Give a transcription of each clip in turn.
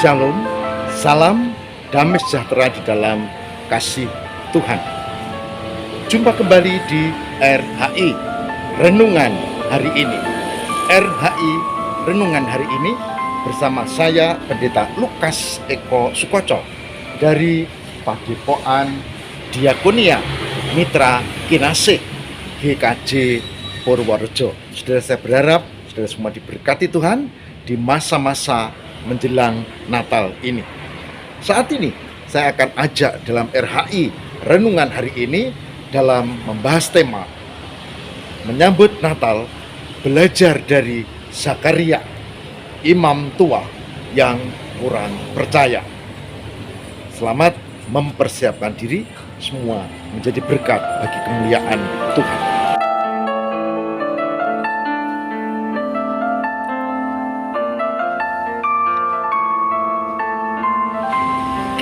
Shalom, salam damai sejahtera di dalam kasih Tuhan. Jumpa kembali di RHI Renungan hari ini. RHI Renungan hari ini bersama saya Pendeta Lukas Eko Sukoco dari Padepokan Diakonia Mitra Kinasih GKJ Purworejo. Saudara, saya berharap saudara semua diberkati Tuhan di masa-masa menjelang Natal ini. Saat ini saya akan ajak dalam RHI Renungan hari ini dalam membahas tema menyambut Natal, belajar dari Zakaria, imam tua yang kurang percaya. Selamat mempersiapkan diri, semua menjadi berkat bagi kemuliaan Tuhan.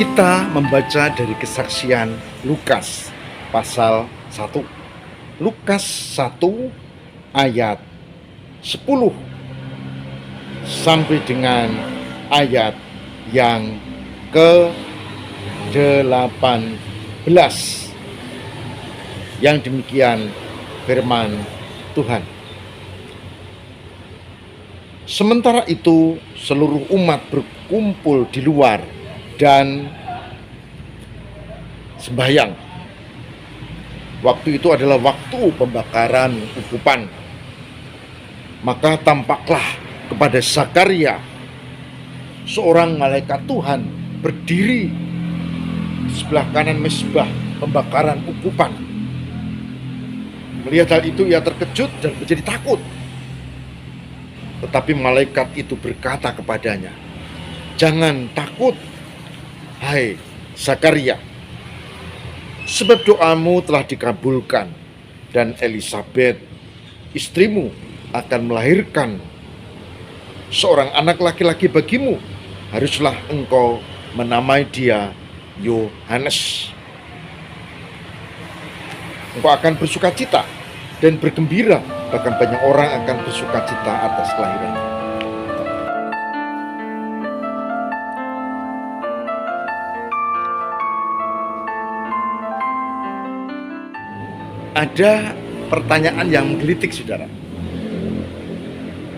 Kita membaca dari kesaksian Lukas pasal 1. Lukas 1 ayat 10 sampai dengan ayat yang ke-18. Yang demikian firman Tuhan. Sementara itu seluruh umat berkumpul di luar dan sembahyang. Waktu itu adalah waktu pembakaran ukupan. Maka tampaklah kepada Zakaria seorang malaikat Tuhan berdiri di sebelah kanan mezbah pembakaran ukupan. Melihat hal itu ia terkejut dan menjadi takut. Tetapi malaikat itu berkata kepadanya, "Jangan takut, hai Zakaria, sebab doamu telah dikabulkan, dan Elisabet, istrimu, akan melahirkan seorang anak laki-laki bagimu. Haruslah engkau menamai dia Yohanes. Engkau akan bersukacita dan bergembira, bahkan banyak orang akan bersukacita atas kelahirannya." Ada pertanyaan yang menggelitik, saudara.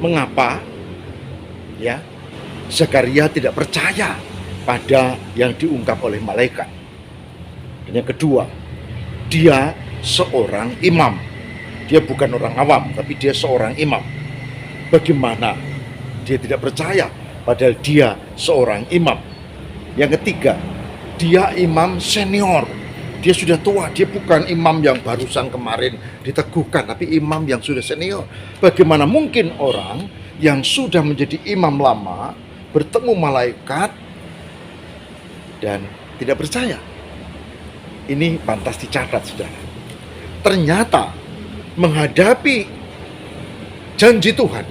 Mengapa Zakaria tidak percaya pada yang diungkap oleh malaikat? Dan yang kedua, dia seorang imam. Dia bukan orang awam, tapi dia seorang imam. Bagaimana dia tidak percaya padahal dia seorang imam? Yang ketiga, dia imam senior. Dia sudah tua, dia bukan imam yang barusan kemarin diteguhkan, tapi imam yang sudah senior. Bagaimana mungkin orang yang sudah menjadi imam lama bertemu malaikat dan tidak percaya? Ini pantas dicatat, saudara. Ternyata menghadapi janji Tuhan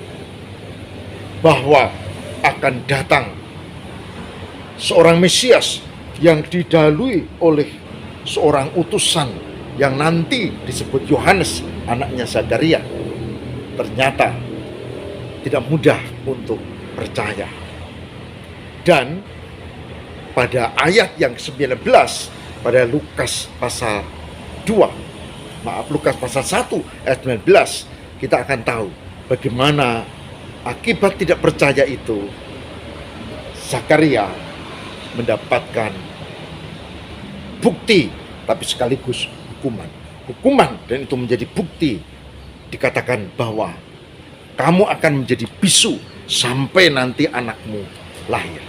bahwa akan datang seorang Mesias yang didahului oleh seorang utusan yang nanti disebut Yohanes, anaknya Zakaria, ternyata tidak mudah untuk percaya. Dan pada ayat yang ke-19 pada Lukas pasal 1 ayat 19, kita akan tahu bagaimana akibat tidak percaya itu Zakaria mendapatkan bukti, tapi sekaligus hukuman, dan itu menjadi bukti. Dikatakan bahwa kamu akan menjadi bisu sampai nanti anakmu lahir.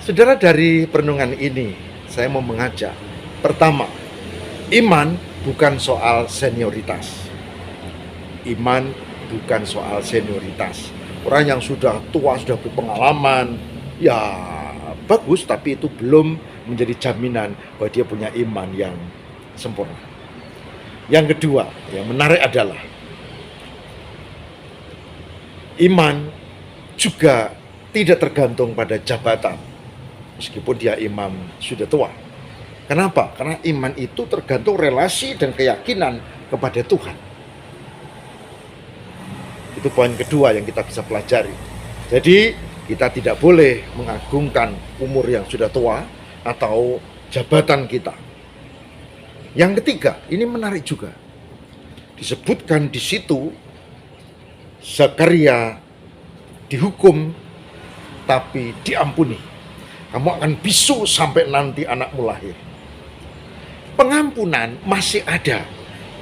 Saudara, dari perenungan ini saya mau mengajak, pertama, iman bukan soal senioritas. Iman bukan soal senioritas. Orang yang sudah tua, sudah berpengalaman, ya bagus, tapi itu belum menjadi jaminan bahwa dia punya iman yang sempurna. Yang kedua, yang menarik adalah iman juga tidak tergantung pada jabatan, meskipun dia imam sudah tua. Kenapa? Karena iman itu tergantung relasi dan keyakinan kepada Tuhan. Itu poin kedua yang kita bisa pelajari. Jadi Kita tidak boleh mengagungkan umur yang sudah tua atau jabatan kita. Yang ketiga, ini menarik juga. Disebutkan di situ Zakaria dihukum tapi diampuni. Kamu akan bisu sampai nanti anakmu lahir. Pengampunan masih ada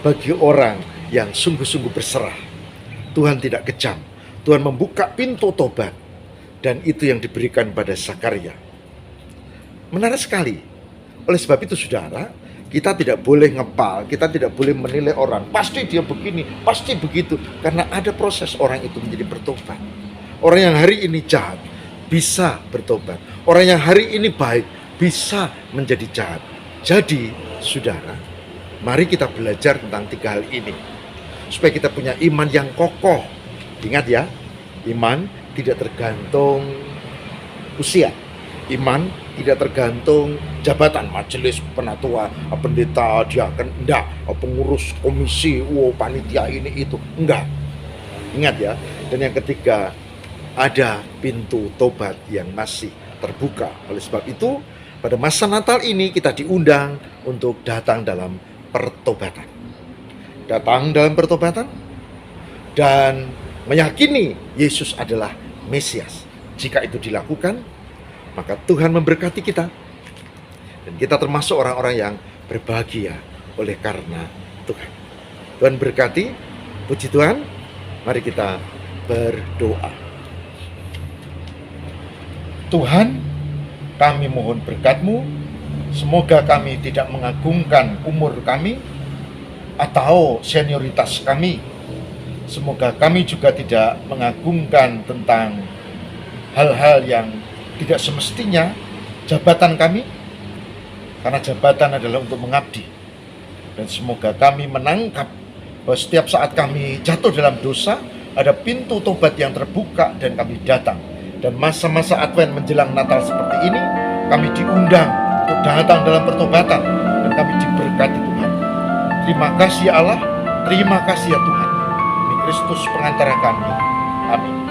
bagi orang yang sungguh-sungguh berserah. Tuhan tidak kejam. Tuhan membuka pintu tobat. Dan itu yang diberikan pada Zakaria. Menarik sekali. Oleh sebab itu saudara, kita tidak boleh ngepal, kita tidak boleh menilai orang. Pasti dia begini, pasti begitu. Karena ada proses orang itu menjadi bertobat. Orang yang hari ini jahat bisa bertobat. Orang yang hari ini baik bisa menjadi jahat. Jadi saudara, mari kita belajar tentang 3 hal ini. Supaya kita punya iman yang kokoh. Ingat ya, iman tidak tergantung usia. Iman tidak tergantung jabatan, majelis, penatua, pendeta, diaken, enggak, pengurus komisi, panitia ini itu, enggak. Ingat ya. Dan yang ketiga, ada pintu tobat yang masih terbuka. Oleh sebab itu, pada masa Natal ini kita diundang untuk datang dalam pertobatan. Datang dalam pertobatan dan meyakini Yesus adalah Mesias. Jika itu dilakukan, maka Tuhan memberkati kita. Dan kita termasuk orang-orang yang berbahagia oleh karena Tuhan. Tuhan berkati, puji Tuhan. Mari kita berdoa. Tuhan, kami mohon berkat-Mu. Semoga kami tidak mengagungkan umur kami atau senioritas kami. Semoga kami juga tidak mengagungkan tentang hal-hal yang tidak semestinya jabatan kami, karena jabatan adalah untuk mengabdi. Dan semoga kami menangkap bahwa setiap saat kami jatuh dalam dosa, ada pintu tobat yang terbuka dan kami datang. Dan masa-masa Advent menjelang Natal seperti ini, kami diundang untuk datang dalam pertobatan dan kami diberkati Tuhan. Terima kasih ya Allah, terima kasih ya Tuhan. Kristus pengantara kami. Amin.